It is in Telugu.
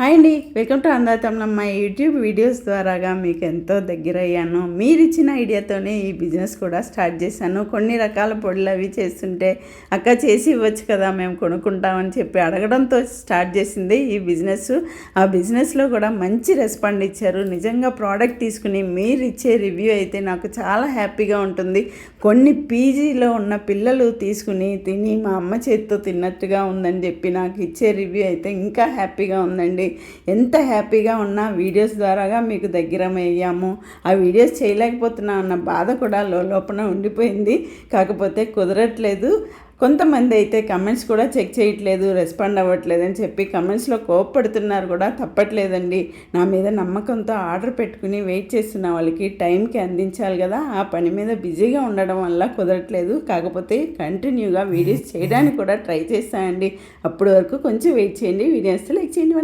హాయ్ అండి, వెల్కమ్ టు అందాతంలో. మా యూట్యూబ్ వీడియోస్ ద్వారాగా మీకు ఎంతో దగ్గర అయ్యాను. మీరు ఇచ్చిన ఐడియాతోనే ఈ బిజినెస్ కూడా స్టార్ట్ చేశాను. కొన్ని రకాల పొడులు అవి చేస్తుంటే అక్క చేసి ఇవ్వచ్చు కదా, మేము కొనుక్కుంటామని చెప్పి అడగడంతో స్టార్ట్ చేసింది ఈ బిజినెస్. ఆ బిజినెస్లో కూడా మంచి రెస్పాండ్ ఇచ్చారు. నిజంగా ప్రోడక్ట్ తీసుకుని మీరు ఇచ్చే రివ్యూ అయితే నాకు చాలా హ్యాపీగా ఉంటుంది. కొన్ని పీజీలో ఉన్న పిల్లలు తీసుకుని తిని మా అమ్మ చేతితో తిన్నట్టుగా ఉందని చెప్పి నాకు ఇచ్చే రివ్యూ అయితే ఇంకా హ్యాపీగా ఉందండి. ఎంత హ్యాపీగా ఉన్నా వీడియోస్ ద్వారాగా మీకు దగ్గరమయ్యాము. ఆ వీడియోస్ చేయలేకపోతున్నా అన్న బాధ కూడా లోపల ఉండిపోయింది. కాకపోతే కుదరట్లేదు. కొంతమంది అయితే కమెంట్స్ కూడా చెక్ చేయట్లేదు, రెస్పాండ్ అవ్వట్లేదు అని చెప్పి కమెంట్స్లో కోప్పడుతున్నారు కూడా. తప్పట్లేదండి, నా మీద నమ్మకంతో ఆర్డర్ పెట్టుకుని వెయిట్ చేస్తున్న వాళ్ళకి టైంకి అందించాలి కదా. ఆ పని మీద బిజీగా ఉండడం వల్ల కుదరట్లేదు. కాకపోతే కంటిన్యూగా వీడియోస్ చేయడానికి కూడా ట్రై చేస్తానండి. అప్పటి వరకు కొంచెం వెయిట్ చేయండి. వీడియోస్ లైక్ చేయండి.